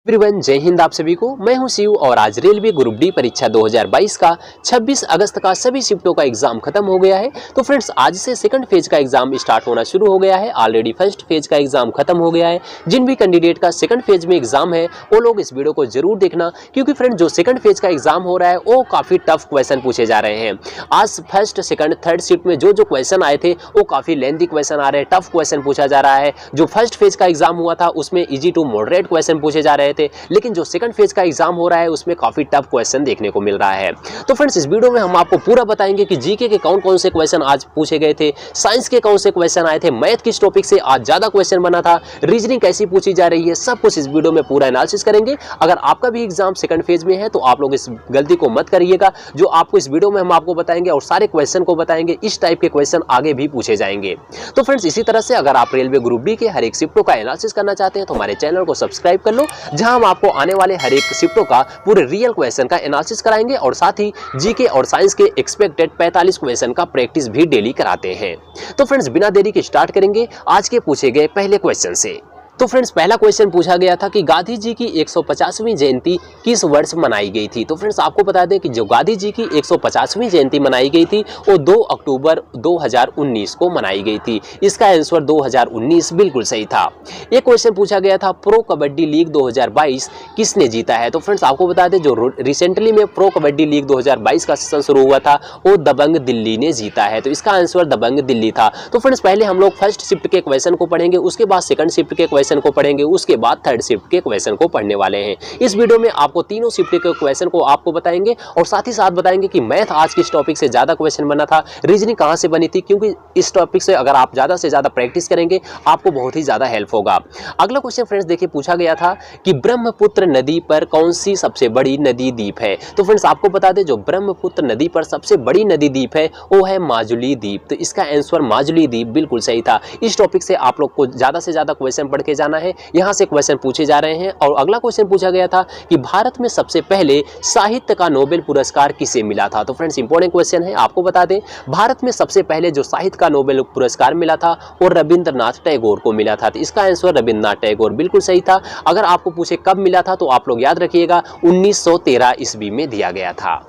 Everyone, जय हिंद। आप सभी को मैं हूं शिव और आज रेलवे ग्रुप डी परीक्षा 2022 का 26 अगस्त का सभी शिफ्टों का एग्जाम खत्म हो गया है। तो फ्रेंड्स, आज से सेकंड फेज का एग्जाम स्टार्ट होना शुरू हो गया है। ऑलरेडी फर्स्ट फेज का एग्जाम खत्म हो गया है। जिन भी कैंडिडेट का सेकंड फेज में एग्जाम है वो लोग इस वीडियो को जरूर देखना, क्योंकि फ्रेंड जो सेकंड फेज का एग्जाम हो रहा है वो काफी टफ क्वेश्चन पूछे जा रहे हैं। आज फर्स्ट सेकंड थर्ड शिफ्ट में जो क्वेश्चन आए थे वो काफी लेंथी क्वेश्चन आ रहे हैं, टफ क्वेश्चन पूछा जा रहा है। जो फर्स्ट फेज का एग्जाम हुआ था उसमें इजी टू मॉडरेट क्वेश्चन पूछे जा रहे थे, लेकिन जो सेकंड फेज का एग्जाम हो रहा है उसमें काफी टफ क्वेश्चन देखने को मिल रहा है। तो फ्रेंड्स, इस वीडियो में हम आपको पूरा बताएंगे कि जीके के कौन कौन से क्वेश्चन आज पूछे गए थे, साइंस के कौन से क्वेश्चन आए थे, मैथ किस टॉपिक से आज ज्यादा क्वेश्चन बना था, रीजनिंग कैसी पूछी जा रही है, सब कुछ इस वीडियो में पूरा एनालिसिस करेंगे। अगर आपका भी एग्जाम सेकंड फेज में है तो आप लोग इस गलती को मत करिएगा। जो आपको इस वीडियो में हम आपको बताएंगे और सारे क्वेश्चन को बताएंगे, इस टाइप के क्वेश्चन आगे भी पूछे जाएंगे। तो फ्रेंड्स, इसी तरह से अगर आप रेलवे ग्रुप डी के हर एक शिफ्टों का एनालिसिस करना चाहते हैं तो हमारे चैनल को सब्सक्राइब कर लो, जहां हम आपको आने वाले हर एक शिफ्टों का पूरे रियल क्वेश्चन का एनालिसिस कराएंगे और साथ ही जीके और साइंस के एक्सपेक्टेड 45 क्वेश्चन का प्रैक्टिस भी डेली कराते हैं। तो फ्रेंड्स, बिना देरी के स्टार्ट करेंगे आज के पूछे गए पहले क्वेश्चन से। तो फ्रेंड्स, पहला क्वेश्चन पूछा गया था कि गांधी जी की 150वीं जयंती किस वर्ष मनाई गई थी। तो फ्रेंड्स, आपको बता दें कि जो गांधी जी की 150वीं जयंती मनाई गई थी वो 2 अक्टूबर 2019 को मनाई गई थी। इसका आंसर 2019 बिल्कुल सही था। एक क्वेश्चन पूछा गया था प्रो कबड्डी लीग 2022 किसने जीता है। तो फ्रेंड्स, आपको बता दें जो रिसेंटली में प्रो कबड्डी लीग 2022 का सेशन शुरू हुआ था वो दबंग दिल्ली ने जीता है। तो इसका आंसर दबंग दिल्ली था। तो फ्रेंड्स, पहले हम लोग फर्स्ट शिफ्ट के क्वेश्चन को पढ़ेंगे, उसके बाद सेकंड शिफ्ट के क्वेश्चन को पढ़ेंगे, उसके बाद थर्ड शिफ्ट के क्वेश्चन को पढ़ने वाले हैं। इस वीडियो में आपको तीनों शिफ्ट के क्वेश्चन को आपको बताएंगे और साथ ही साथ बताएंगे कि मैथ आज किस टॉपिक से ज्यादा क्वेश्चन बना था, रीजनिंग कहां से बनी थी, क्योंकि इस टॉपिक से अगर आप ज्यादा से ज्यादा प्रैक्टिस करेंगे आपको बहुत ही ज्यादा हेल्प होगा। अगला क्वेश्चन फ्रेंड्स देखिए, पूछा गया था कि ब्रह्मपुत्र नदी पर कौन सी सबसे बड़ी नदी द्वीप है। तो फ्रेंड्स, आपको बता दें जो ब्रह्मपुत्र नदी पर सबसे बड़ी नदी द्वीप है वो है माजुली द्वीप। तो इसका आंसर माजुली द्वीप बिल्कुल सही था। इस टॉपिक से आप लोग को ज्यादा से ज्यादा क्वेश्चन पढ़ के जाना है, यहां से क्वेश्चन पूछे जा रहे हैं। और अगला क्वेश्चन पूछा गया था कि भारत में सबसे पहले साहित्य का नोबेल पुरस्कार किसे मिला था। तो फ्रेंड्स, इंपॉर्टेंट क्वेश्चन है। आपको बता दें भारत में सबसे पहले जो साहित्य का नोबेल पुरस्कार मिला था वो रविंद्रनाथ टैगोर को मिला था। तो इसका आंसर रविंद्रनाथ टैगोर बिल्कुल सही था। अगर आपको पूछे कब मिला था तो आप लोग याद रखिएगा 1913 ईस्वी में दिया गया था।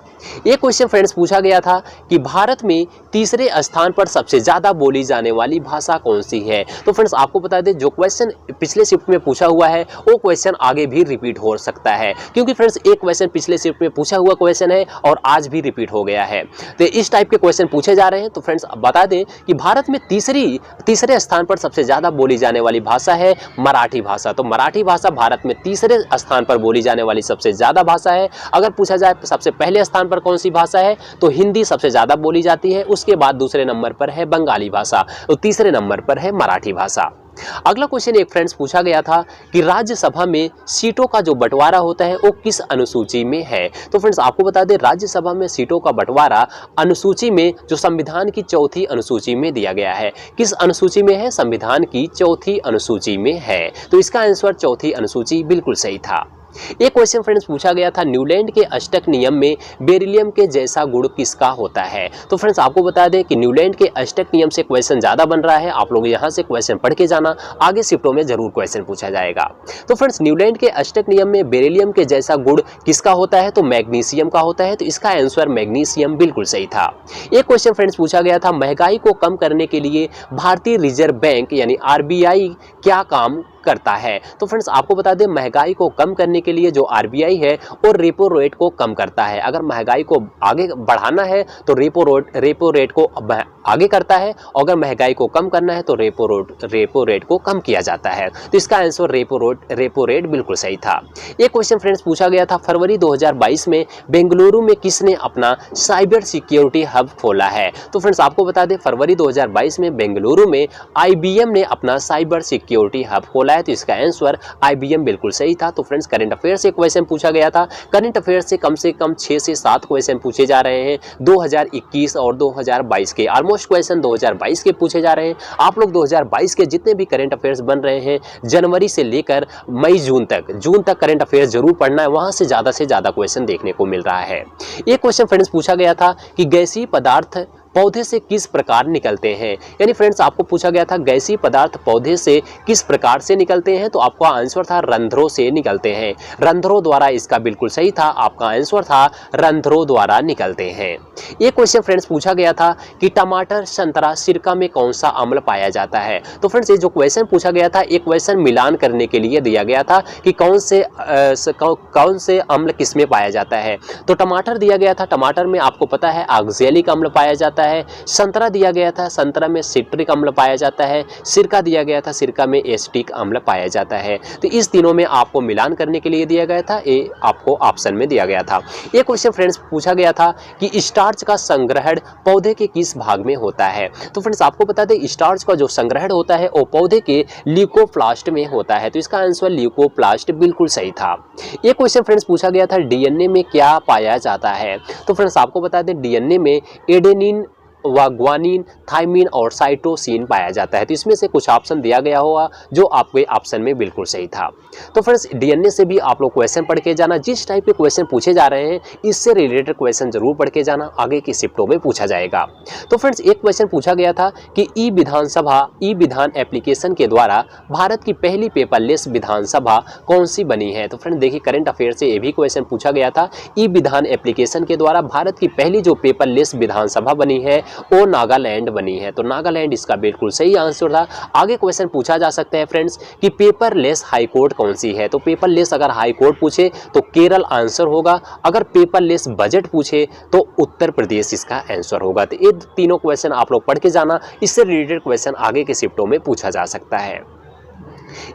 एक क्वेश्चन फ्रेंड्स पूछा गया था कि भारत में तीसरे स्थान पर सबसे ज्यादा बोली जाने वाली भाषा कौन सी है। तो फ्रेंड्स, आपको बता दें जो क्वेश्चन पिछले शिफ्ट में पूछा हुआ है वो क्वेश्चन आगे भी रिपीट हो सकता है, क्योंकि फ्रेंड्स एक क्वेश्चन पिछले शिफ्ट में पूछा हुआ क्वेश्चन है और आज भी रिपीट हो गया है। तो इस टाइप के क्वेश्चन पूछे जा रहे हैं। तो फ्रेंड्स, बता दें कि भारत में तीसरे स्थान पर सबसे ज्यादा बोली जाने वाली भाषा है मराठी भाषा। तो मराठी भाषा भारत में तीसरे स्थान पर बोली जाने वाली सबसे ज्यादा भाषा है। अगर पूछा जाए सबसे पहले स्थान पर कौन सी भाषा है तो हिंदी सबसे ज्यादा बोली जाती है, उसके बाद दूसरे नंबर पर है बंगाली भाषा, तो तीसरे नंबर पर है मराठी भाषा। अगला क्वेश्चन एक फ्रेंड्स पूछा गया था कि राज्यसभा में सीटों का जो बंटवारा होता है वो किस अनुसूची में है। तो फ्रेंड्स, आपको बता दें राज्यसभा में सीटों का बंटवारा अनुसूची में जो संविधान की चौथी अनुसूची में दिया गया है। किस अनुसूची में है? संविधान की चौथी अनुसूची में है। तो इसका आंसर चौथी अनुसूची बिल्कुल सही था। एक क्वेश्चन फ्रेंड्स पूछा गया था न्यूलैंड के अष्टक नियम में बेरिलियम के जैसा गुण किसका होता है। तो फ्रेंड्स, आपको बता दें कि न्यूलैंड के अष्टक नियम से क्वेश्चन ज्यादा बन रहा है। आप लोग यहां से क्वेश्चन पढ़ के जाना, आगे शिफ्टों में जरूर क्वेश्चन पूछा जाएगा। तो फ्रेंड्स, न्यूलैंड के अष्टक नियम में बेरिलियम के जैसा गुण किसका होता है तो मैग्नीशियम का होता है। तो इसका आंसर मैग्नीशियम बिल्कुल सही था। एक क्वेश्चन फ्रेंड्स पूछा गया था महंगाई को कम करने के लिए भारतीय रिजर्व बैंक यानी आरबीआई क्या काम करता है। तो फ्रेंड्स, आपको बता दें महंगाई को कम करने के लिए जो आरबीआई है वो रेपो रेट को कम करता है। अगर महंगाई को आगे बढ़ाना है तो रेपो रेट को आगे करता है, और अगर महंगाई को कम करना है तो रेपो रेट को कम किया जाता है। तो इसका आंसर रेपो रेट बिल्कुल सही था। एक क्वेश्चन फ्रेंड्स पूछा गया था फरवरी 2022 में बेंगलुरु में किसने अपना साइबर सिक्योरिटी हब खोला है। तो फ्रेंड्स, आपको बता दें फरवरी 2022 में बेंगलुरु में आईबीएम ने अपना साइबर सिक्योरिटी हब खोला है। तो इसका आंसर आईबीएम बिल्कुल सही था। तो फ्रेंड्स, करंट अफेयर से क्वेश्चन पूछा गया था। करंट अफेयर से कम 6 से 7 क्वेश्चन पूछे जा रहे हैं 2021 और 2022 के। ऑलमोस्ट क्वेश्चन 2022 के पूछे जा रहे हैं। आप लोग 2022 के जितने भी करंट अफेयर्स बन रहे हैं जनवरी से लेकर मई जून तक करंट अफेयर्स जरूर पढ़ना है, वहां से ज्यादा क्वेश्चन देखने को मिल रहा है। एक क्वेश्चन फ्रेंड्स पूछा गया था कि गैसीय पदार्थ पौधे से किस प्रकार निकलते हैं। यानी फ्रेंड्स आपको पूछा गया था गैसीय पदार्थ पौधे से किस प्रकार से निकलते हैं, तो आपका आंसर था रंध्रों से निकलते हैं। रंध्रों द्वारा इसका बिल्कुल सही था, आपका आंसर था रंध्रों द्वारा निकलते हैं। एक क्वेश्चन फ्रेंड्स पूछा गया था कि टमाटर, संतरा, सिरका में कौन सा अम्ल पाया जाता है। तो फ्रेंड्स ये जो क्वेश्चन पूछा गया था, एक क्वेश्चन मिलान करने के लिए दिया गया था कि कौन से अम्ल किस में पाया जाता है। तो टमाटर दिया गया था, टमाटर में आपको पता है ऑक्जेलिक अम्ल पाया जाता है। संतरा दिया गया था, संतरा में सिट्रिक अम्ल पाया जाता है। सिरका दिया गया था, सिरका में एसिटिक अम्ल पाया जाता है। तो इस तीनों में आपको मिलान करने के लिए दिया गया था, ये आपको ऑप्शन में दिया गया था। एक क्वेश्चन फ्रेंड्स पूछा गया था कि स्टार्च का संग्रहण पौधे के किस भाग में होता है। तो फ्रेंड्स आपको बता दें स्टार्च का जो संग्रहण होता है वो पौधे के ल्यूकोप्लास्ट में होता है। तो इसका आंसर ल्यूकोप्लास्ट बिल्कुल सही था। एक क्वेश्चन फ्रेंड्स पूछा गया था डीएनए में क्या पाया जाता है। तो फ्रेंड्स आपको बता दें डीएनए में एडेनिन व ग्वानिन, थाइमिन और साइटोसिन पाया जाता है। तो इसमें से कुछ ऑप्शन दिया गया होगा जो आपके ऑप्शन में बिल्कुल सही था। तो फ्रेंड्स डीएनए से भी आप लोग क्वेश्चन पढ़ के जाना, जिस टाइप के क्वेश्चन पूछे जा रहे हैं इससे रिलेटेड क्वेश्चन जरूर पढ़ के जाना, आगे की शिफ्टों में पूछा जाएगा। तो फ्रेंड्स एक क्वेश्चन पूछा गया था कि ई विधान एप्लीकेशन के द्वारा भारत की पहली पेपरलेस विधानसभा कौन सी बनी है। तो फ्रेंड्स देखिए करंट अफेयर से ये भी क्वेश्चन पूछा गया था। ई विधान एप्लीकेशन के द्वारा भारत की पहली जो पेपरलेस विधानसभा बनी है वो नागालैंड बनी है। तो नागालैंड इसका बिल्कुल सही आंसर था। आगे क्वेश्चन पूछा जा सकता है फ्रेंड्स कि पेपरलेस हाई कोर्ट कौन सी है। तो पेपरलेस अगर हाई कोर्ट पूछे तो केरल आंसर होगा, अगर पेपरलेस बजट पूछे तो उत्तर प्रदेश इसका आंसर होगा। तो ये तीनों क्वेश्चन आप लोग पढ़ के जाना, इससे रिलेटेड क्वेश्चन आगे के शिफ्टों में पूछा जा सकता है।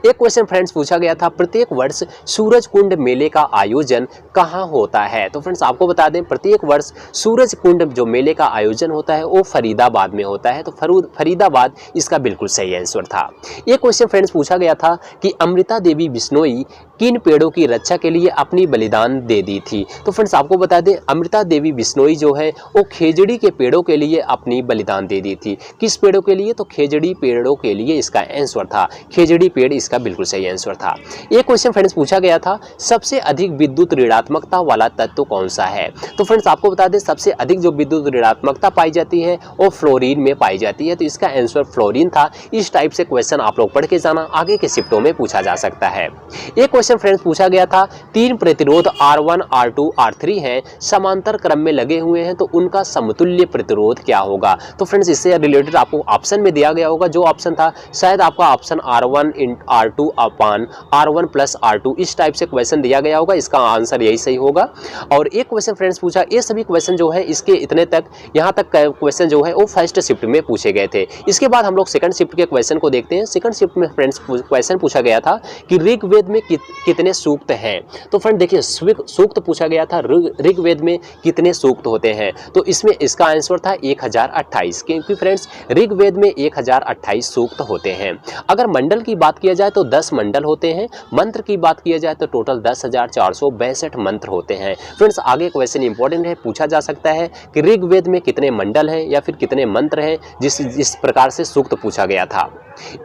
एक क्वेश्चन फ्रेंड्स पूछा गया था प्रत्येक वर्ष सूरज कुंड मेले का आयोजन कहाँ होता है। तो फ्रेंड्स आपको बता दें प्रत्येक वर्ष सूरज कुंड जो मेले का आयोजन होता है वो फरीदाबाद में होता है। तो फरीदाबाद इसका बिल्कुल सही आंसर था। एक क्वेश्चन फ्रेंड्स पूछा गया था कि अमृता देवी बिश्नोई किन पेड़ों की रक्षा के लिए अपनी बलिदान दे दी थी। तो फ्रेंड्स आपको बता दें अमृता देवी बिश्नोई जो है वो खेजड़ी के पेड़ों के लिए अपनी बलिदान दे दी थी। किस पेड़ों के लिए, तो खेजड़ी पेड़ों के लिए इसका आंसर था। खेजड़ी पेड़ इसका बिल्कुल सही आंसर था। एक क्वेश्चन फ्रेंड्स पूछा गया था सबसे अधिक विद्युत ऋणात्मकता वाला तत्व कौन सा है। तो फ्रेंड्स आपको बता दें सबसे अधिक जो विद्युत ऋणात्मकता पाई जाती है वो फ्लोरीन में पाई जाती है। तो इसका आंसर फ्लोरीन था। इस टाइप से क्वेश्चन आप लोग पढ़ के जाना, आगे के शिफ्टों में पूछा जा सकता है। एक क्वेश्चन फ्रेंड्स पूछा गया था तीन प्रतिरोध R1, R2, R3 हैं, समांतर क्रम में लगे हुए हैं, तो उनका समतुल्य प्रतिरोध क्या होगा। तो फ्रेंड्स इससे रिलेटेड आपको ऑप्शन में दिया गया होगा, जो ऑप्शन था शायद आपका ऑप्शन R1 R2 अपान R1 प्लस R2, इस टाइप से क्वेश्चन दिया गया होगा। इसका आंसर यही सही होगा। और एक क्वेश्चन फ्रेंड्स पूछा, ये सभी क्वेश्चन जो है इसके इतने तक यहाँ तक क्वेश्चन जो है वो फर्स्ट शिफ्ट में पूछे गए थे। इसके बाद हम लोग सेकंड शिफ्ट के क्वेश्चन को देखते हैं। सेकंड शिफ्ट में फ्रेंड्स क्वेश्चन पूछा गया था कि ऋग्वेद में कितने सूक्त हैं। तो फ्रेंड देखिए सूक्त पूछा गया था, ऋग्वेद में कितने सूक्त होते हैं। तो इसमें इसका आंसर था 1028, क्योंकि फ्रेंड्स ऋग्वेद में 1028 सूक्त होते हैं। अगर मंडल की बात किया जाए तो 10 मंडल होते हैं। मंत्र की बात किया जाए तो टोटल 10,462 मंत्र होते हैं। फ्रेंड्स आगे क्वेश्चन इंपॉर्टेंट है, पूछा जा सकता है कि ऋग्वेद में कितने मंडल हैं या फिर कितने मंत्र हैं, जिस प्रकार से सूक्त पूछा गया था।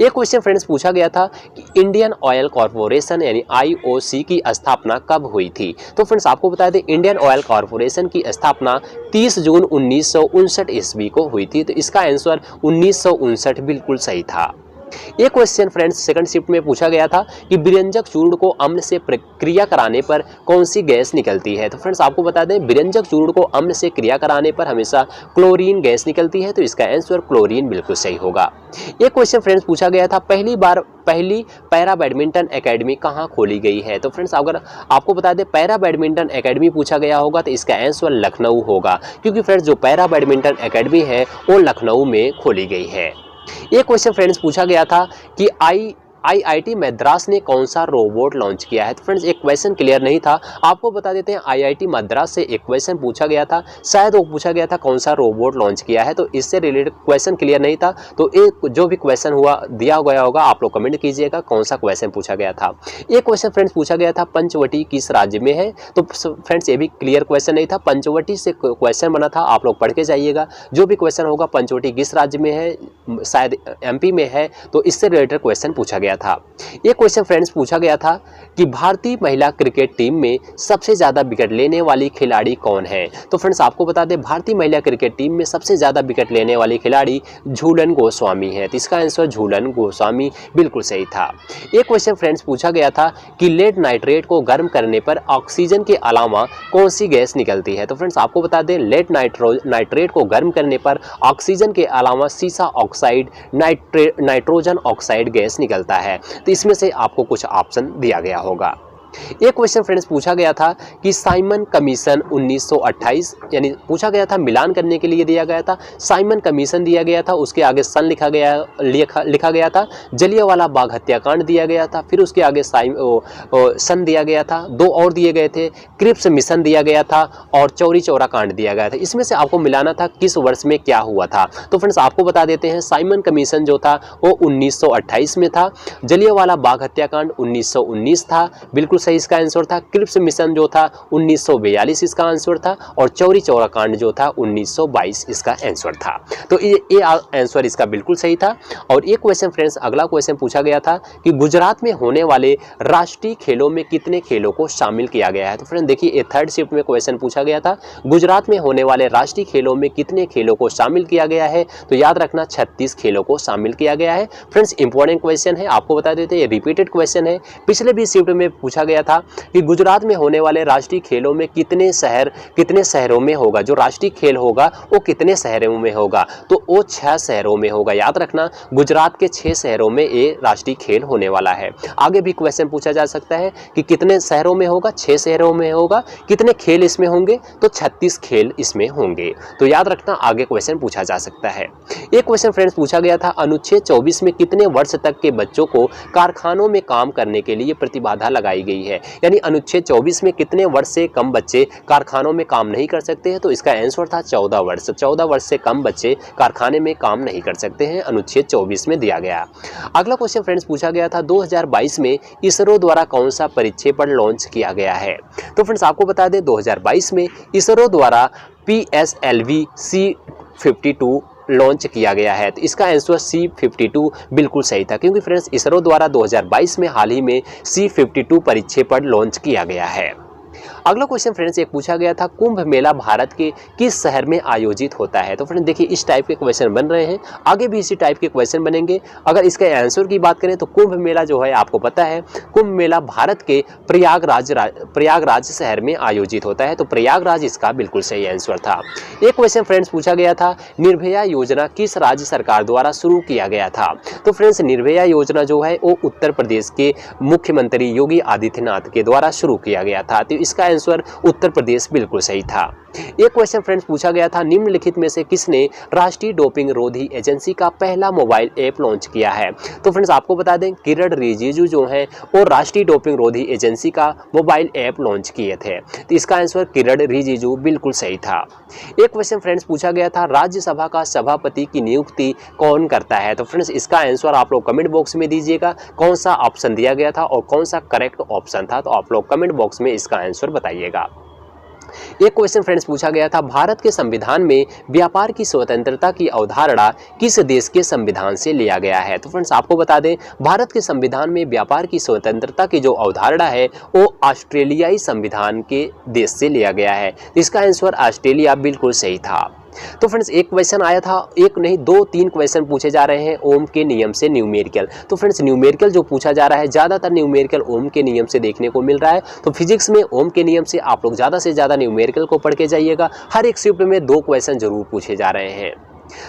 एक क्वेश्चन फ्रेंड्स पूछा गया था कि इंडियन ऑयल कॉर्पोरेशन यानी IOC की स्थापना कब हुई थी। तो फ्रेंड्स आपको बता दें इंडियन ऑयल कॉर्पोरेशन की स्थापना 30 जून 1959 ईस्वी को हुई थी। तो इसका आंसर 1959 बिल्कुल सही था। एक क्वेश्चन फ्रेंड्स सेकंड शिफ्ट में पूछा गया था कि विरंजक चूर्ण को अम्ल से प्रक्रिया कराने पर कौन सी गैस निकलती है। तो फ्रेंड्स आपको बता दें विरंजक चूर्ण को अम्ल से क्रिया कराने पर हमेशा क्लोरीन गैस निकलती है। तो इसका आंसर क्लोरीन बिल्कुल सही होगा। एक क्वेश्चन फ्रेंड्स पूछा गया था पहली पैरा बैडमिंटन एकेडमी कहाँ खोली गई है। तो फ्रेंड्स अगर आपको बता दें पैरा बैडमिंटन एकेडमी पूछा गया होगा तो इसका आंसर लखनऊ होगा, क्योंकि फ्रेंड्स जो पैरा बैडमिंटन एकेडमी है वो लखनऊ में खोली गई है। एक क्वेश्चन फ्रेंड्स पूछा गया था कि IIT मद्रास ने कौन सा रोबोट लॉन्च किया है। तो फ्रेंड्स एक क्वेश्चन क्लियर नहीं था, आपको बता देते हैं IIT मद्रास से एक क्वेश्चन पूछा गया था, शायद वो पूछा गया था कौन सा रोबोट लॉन्च किया है। तो इससे रिलेटेड क्वेश्चन क्लियर नहीं था। तो एक जो भी क्वेश्चन हुआ दिया गया होगा आप लोग कमेंट कीजिएगा कौन सा क्वेश्चन पूछा गया था। एक क्वेश्चन फ्रेंड्स पूछा गया था पंचवटी किस राज्य में है। तो फ्रेंड्स ये भी क्लियर क्वेश्चन नहीं था, पंचवटी से क्वेश्चन बना था, आप लोग पढ़ के जाइएगा। जो भी क्वेश्चन होगा पंचवटी किस राज्य में है, शायद MP में है, तो इससे रिलेटेड क्वेश्चन पूछा गया गया था। एक क्वेश्चन फ्रेंड्स पूछा गया था कि भारतीय महिला क्रिकेट टीम में सबसे ज़्यादा विकेट लेने वाली खिलाड़ी कौन है। तो फ्रेंड्स आपको बता दें, भारतीय महिला क्रिकेट टीम में सबसे ज़्यादा विकेट लेने वाली खिलाड़ी झूलन गोस्वामी है। तो इसका आंसर झूलन गोस्वामी बिल्कुल सही था। एक क्वेश्चन फ्रेंड्स पूछा गया था कि लेड नाइट्रेट को गर्म करने पर ऑक्सीजन के अलावा कौन सी गैस निकलती है। तो फ्रेंड्स आपको बता दें, लेड नाइट्रेट को गर्म करने पर ऑक्सीजन के अलावा सीसा ऑक्साइड, नाइट्रोजन ऑक्साइड गैस निकलता है। तो इसमें से आपको कुछ ऑप्शन दिया गया होगा। एक क्वेश्चन फ्रेंड्स पूछा गया था कि साइमन कमीशन 1928, यानी पूछा गया था, मिलान करने के लिए दिया गया था, साइमन कमीशन दिया गया था, उसके आगे सन लिखा गया था, जलियांवाला बाग हत्याकांड दिया गया था, फिर उसके आगे सन दिया गया था, दो और दिए गए थे, क्रिप्स मिशन दिया गया था और चौरी चौरा कांड दिया गया था। इसमें से आपको मिलाना था किस वर्ष में क्या हुआ था। तो फ्रेंड्स आपको बता देते हैं, साइमन कमीशन जो था वो 1928 में था, जलियांवाला बाग हत्याकांड 1919 था, बिल्कुल सही इसका आंसर था। क्रिप्स मिशन जो था 1942 इसका आंसर था, और चौरी चौरा कांड जो था 1922 इसका आंसर था। तो ये आंसर इसका बिल्कुल सही था। और एक क्वेश्चन फ्रेंड्स, अगला क्वेश्चन पूछा गया था कि गुजरात में होने वाले राष्ट्रीय खेलों में कितने खेलों को शामिल किया गया है। तो फ्रेंड देखिए, ये थर्ड शिफ्ट में क्वेश्चन पूछा गया था, गुजरात में होने वाले राष्ट्रीय खेलों में कितने खेलों को शामिल किया गया है। तो याद रखना 36 खेलों को शामिल किया गया है। फ्रेंड्स इंपॉर्टेंट क्वेश्चन है, आपको बता देते हैं, रिपीटेड क्वेश्चन है। पिछले भी शिफ्ट में पूछा गया था कि गुजरात में होने वाले राष्ट्रीय खेलों में कितने शहरों में होगा, जो राष्ट्रीय खेल होगा वो कितने शहरों में होगा। तो वो 6 शहरों में होगा। याद रखना, गुजरात के 6 शहरों में ये राष्ट्रीय खेल होने वाला है। आगे भी क्वेश्चन पूछा जा सकता है कि कितने शहरों में होगा, 6 शहरों में होगा, कितने खेल इसमें होंगे, तो 36 खेल इसमें होंगे। तो याद रखना, आगे क्वेश्चन पूछा जा सकता है। एक क्वेश्चन फ्रेंड्स पूछा गया था, अनुच्छेद 24 में कितने वर्ष तक के बच्चों को कारखानों में काम करने के लिए प्रतिबाधा लगाई गई है। यानी अनुच्छेद 24 में कितने वर्ष से कम बच्चे कारखानों में काम नहीं कर सकते हैं। तो इसका आंसर था 14 वर्ष। 14 वर्ष से कम बच्चे कारखाने में काम नहीं कर सकते हैं, अनुच्छेद 24 में दिया गया। अगला क्वेश्चन फ्रेंड्स पूछा गया था, 2022 में इसरो द्वारा कौन सा प्रक्षेपण लॉन्च किया गया है। तो फ्रेंड्स आपको बता दें, 2022 में इसरो द्वारा PSLV C52 लॉन्च किया गया है। तो इसका आंसर C52 बिल्कुल सही था, क्योंकि फ्रेंड्स इसरो द्वारा 2022 में हाल ही में C52 प्रक्षेपण लॉन्च किया गया है। अगला क्वेश्चन फ्रेंड्स एक पूछा गया था, कुंभ मेला भारत के किस शहर में आयोजित होता है। तो फ्रेंड्स देखिए, इस टाइप के क्वेश्चन बन रहे हैं, आगे भी इसी टाइप के क्वेश्चन बनेंगे। अगर इसके आंसर की बात करें तो कुंभ मेला जो है, आपको पता है, कुंभ मेला भारत के प्रयागराज शहर में आयोजित होता है। तो प्रयागराज इसका बिल्कुल सही आंसर था। एक क्वेश्चन फ्रेंड्स पूछा गया था, निर्भया योजना किस राज्य सरकार द्वारा शुरू किया गया था। तो फ्रेंड्स निर्भया योजना जो है वो उत्तर प्रदेश के मुख्यमंत्री योगी आदित्यनाथ के द्वारा शुरू किया गया था। तो इसका आंसर उत्तर प्रदेश बिल्कुल सही था। एक क्वेश्चन फ्रेंड्स पूछा गया था, निम्नलिखित में से किसने राष्ट्रीय डोपिंग रोधी एजेंसी का पहला मोबाइल ऐप लॉन्च किया है। तो फ्रेंड्स आपको बता दें, किरण रिजिजू जो है वो राष्ट्रीय डोपिंग रोधी एजेंसी का मोबाइल ऐप लॉन्च किए थे। तो इसका आंसर किरण रिजिजू बिल्कुल सही था। एक क्वेश्चन फ्रेंड्स पूछा गया था, राज्यसभा का सभापति की नियुक्ति कौन करता है। तो फ्रेंड्स इसका आंसर आप लोग कमेंट बॉक्स में दीजिएगा, कौन सा ऑप्शन दिया गया था और कौन सा करेक्ट ऑप्शन था। तो आप लोग कमेंट बॉक्स में इसका आंसर बताइएगा। एक क्वेश्चन फ्रेंड्स पूछा गया था, भारत के संविधान में व्यापार की स्वतंत्रता की अवधारणा किस देश के संविधान से लिया गया है। तो फ्रेंड्स आपको बता दें, भारत के संविधान में व्यापार की स्वतंत्रता की जो अवधारणा है वो ऑस्ट्रेलियाई संविधान के देश से लिया गया है। इसका आंसर ऑस्ट्रेलिया बिल्कुल सही था। तो फ्रेंड्स एक क्वेश्चन आया था, एक नहीं 2-3 क्वेश्चन पूछे जा रहे हैं ओम के नियम से न्यूमेरिकल। तो फ्रेंड्स न्यूमेरिकल जो पूछा जा रहा है, ज़्यादातर न्यूमेरिकल ओम के नियम से देखने को मिल रहा है। तो फिजिक्स में ओम के नियम से आप लोग ज़्यादा से ज़्यादा न्यूमेरिकल को पढ़ के जाइएगा। हर एक शिफ्ट में 2 क्वेश्चन जरूर पूछे जा रहे हैं।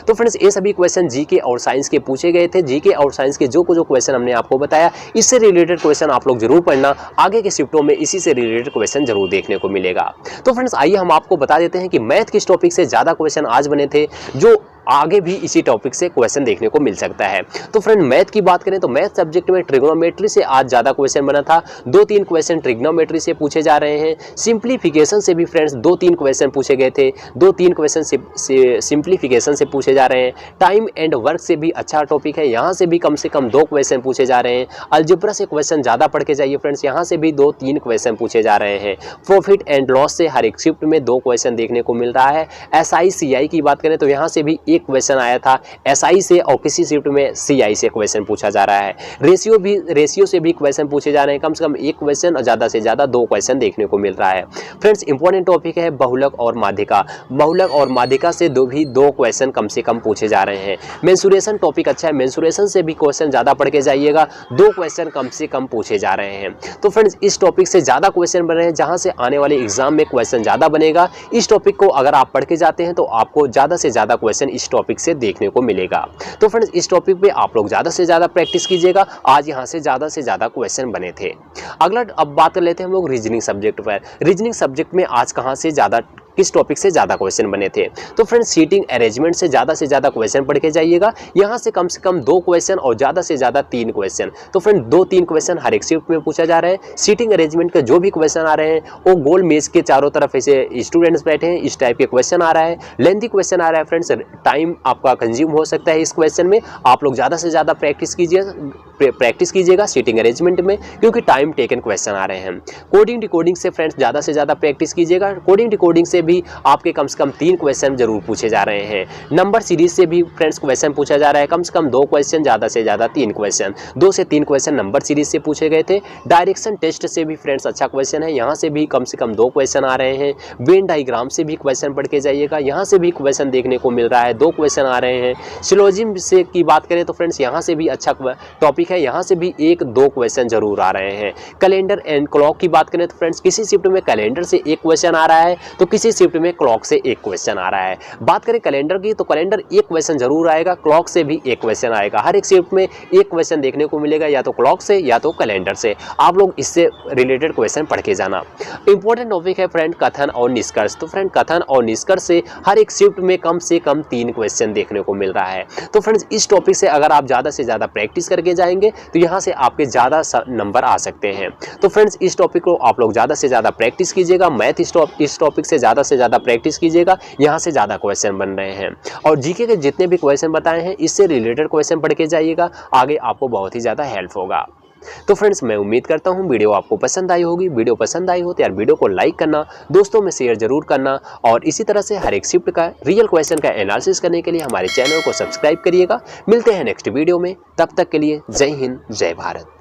तो फ्रेंड्स ये सभी क्वेश्चन जीके और साइंस के पूछे गए थे। जीके और साइंस के जो क्वेश्चन हमने आपको बताया, इससे रिलेटेड क्वेश्चन आप लोग जरूर पढ़ना। आगे के शिफ्टों में इसी से रिलेटेड क्वेश्चन जरूर देखने को मिलेगा। तो फ्रेंड्स आइए हम आपको बता देते हैं कि मैथ किस टॉपिक से ज़्यादा क्वेश्चन आज बने थे, जो आगे भी इसी टॉपिक से क्वेश्चन देखने को मिल सकता है। तो फ्रेंड मैथ की बात करें तो मैथ सब्जेक्ट में ट्रिग्नोमेट्री से आज ज़्यादा क्वेश्चन बना था। 2-3 क्वेश्चन ट्रिग्नोमेट्री से पूछे जा रहे हैं। सिंप्लीफिकेशन से भी फ्रेंड्स 2-3 क्वेश्चन पूछे गए थे। 2-3 क्वेश्चन सिंप्लीफिकेशन से पूछे जा रहे हैं। टाइम एंड वर्क से भी अच्छा टॉपिक है, यहाँ से भी कम से कम 2 क्वेश्चन पूछे जा रहे हैं। अलजेब्रा से क्वेश्चन ज़्यादा पढ़ के जाइए फ्रेंड्स, यहाँ से भी 2-3 क्वेश्चन पूछे जा रहे हैं। प्रॉफिट एंड लॉस से हर एक शिफ्ट में 2 क्वेश्चन देखने को मिल रहा है। SI CI की बात करें तो यहाँ से भी एक क्वेश्चन आया था SI से और किसी शिफ्ट में CI से क्वेश्चन पूछा जा रहा है। रेशियो से भी क्वेश्चन पूछे जा रहे हैं, कम से कम एक क्वेश्चन और ज़्यादा से ज़्यादा 2 क्वेश्चन देखने को मिल रहा है। फ्रेंड्स इंपॉर्टेंट टॉपिक है बहुलक और माध्यिका। बहुलक और माध्यिका से दो क्वेश्चन कम से कम पूछे जा रहे हैं। मेंसुरेशन टॉपिक अच्छा है, मेंसुरेशन से भी क्वेश्चन ज़्यादा पढ़ के जाइएगा, 2 क्वेश्चन कम से कम पूछे जा रहे हैं। तो फ्रेंड्स इस टॉपिक से ज़्यादा क्वेश्चन बन रहे हैं, जहाँ से आने वाले एग्जाम में क्वेश्चन ज़्यादा बनेगा। इस टॉपिक को अगर आप पढ़ के जाते हैं तो आपको ज़्यादा से ज़्यादा क्वेश्चन इस टॉपिक से देखने को मिलेगा। तो फ्रेंड्स इस टॉपिक पे आप लोग ज़्यादा से ज़्यादा प्रैक्टिस कीजिएगा। आज यहाँ से ज़्यादा क्वेश्चन बने थे। अगला अब बात कर लेते हैं हम लोग रीजनिंग सब्जेक्ट पर। रीजनिंग सब्जेक्ट में आज कहाँ से किस टॉपिक से ज़्यादा क्वेश्चन बने थे? तो फ्रेंड्स सीटिंग अरेंजमेंट से ज़्यादा क्वेश्चन पढ़ के जाइएगा। यहाँ से कम 2 क्वेश्चन और ज़्यादा से ज़्यादा 3 क्वेश्चन। तो फ्रेंड 2-3 क्वेश्चन हर एक शिफ्ट में पूछा जा रहा है। सीटिंग अरेंजमेंट के जो भी क्वेश्चन आ रहे हैं वो गोल मेज के चारों तरफ ऐसे स्टूडेंट्स बैठे हैं, इस टाइप के क्वेश्चन आ रहा है। लेंथी क्वेश्चन आ रहा है फ्रेंड्स, टाइम आपका कंज्यूम हो सकता है इस क्वेश्चन में। आप लोग ज़्यादा से ज़्यादा प्रैक्टिस कीजिएगा सीटिंग अरेंजमेंट में, क्योंकि टाइम टेकन क्वेश्चन आ रहे हैं। कोडिंग डिकोडिंग से फ्रेंड्स ज़्यादा से ज़्यादा प्रैक्टिस कीजिएगा। कोडिंग डिकोडिंग से भी आपके कम से कम 3 क्वेश्चन जरूर पूछे जा रहे हैं। नंबर सीरीज से भी फ्रेंड्स क्वेश्चन पूछा जा रहा है, कम से कम 2 क्वेश्चन, ज़्यादा से ज़्यादा 3 क्वेश्चन। 2 से 3 क्वेश्चन नंबर सीरीज से पूछे गए थे। डायरेक्शन टेस्ट से भी फ्रेंड्स अच्छा क्वेश्चन है, यहाँ से भी कम से कम 2 क्वेश्चन आ रहे हैं। वेन डायग्राम से भी क्वेश्चन पढ़ के जाइएगा, यहाँ से भी क्वेश्चन देखने को मिल रहा है, 2 क्वेश्चन आ रहे हैं। सिलोजिज्म से की बात करें तो फ्रेंड्स यहाँ से भी अच्छा टॉपिक है, यहाँ से भी 1-2 क्वेश्चन जरूर आ रहे हैं। कैलेंडर एंड क्लॉक की बात करें तो फ्रेंड्स किसी शिफ्ट में कैलेंडर से 1 क्वेश्चन आ रहा है, तो किसी शिफ्ट में क्लॉक से 1 क्वेश्चन आ रहा है। बात करें कैलेंडर की तो कैलेंडर 1 क्वेश्चन जरूर आएगा, क्लॉक से भी 1 क्वेश्चन आएगा। हर एक शिफ्ट में 1 क्वेश्चन देखने को मिलेगा, या तो क्लॉक से या तो कैलेंडर से। आप लोग इससे रिलेटेड क्वेश्चन पढ़ के जाना। इंपॉर्टेंट टॉपिक है फ्रेंड कथन और निष्कर्ष। तो फ्रेंड कथन और निष्कर्ष से हर एक शिफ्ट में कम से कम 3 क्वेश्चन देखने को मिल रहा है। तो फ्रेंड्स इस टॉपिक से अगर आप ज़्यादा से ज़्यादा प्रैक्टिस करके जाएंगे तो यहाँ से आपके ज़्यादा नंबर आ सकते हैं। तो फ्रेंड्स इस टॉपिक को आप लोग ज़्यादा से ज़्यादा प्रैक्टिस कीजिएगा। मैथ इस टॉपिक से ज़्यादा प्रैक्टिस कीजिएगा, यहाँ से ज़्यादा क्वेश्चन बन रहे हैं। और जीके के जितने भी क्वेश्चन बताए हैं इससे रिलेटेड क्वेश्चन पढ़ के जाइएगा, आगे आपको बहुत ही ज़्यादा हेल्प होगा। तो फ्रेंड्स मैं उम्मीद करता हूँ वीडियो आपको पसंद आई होगी। वीडियो पसंद आई हो तो यार वीडियो को लाइक करना, दोस्तों में शेयर जरूर करना, और इसी तरह से हर एक शिफ्ट का रियल क्वेश्चन का एनालिसिस करने के लिए हमारे चैनल को सब्सक्राइब करिएगा। मिलते हैं नेक्स्ट वीडियो में, तब तक के लिए जय हिंद, जय भारत।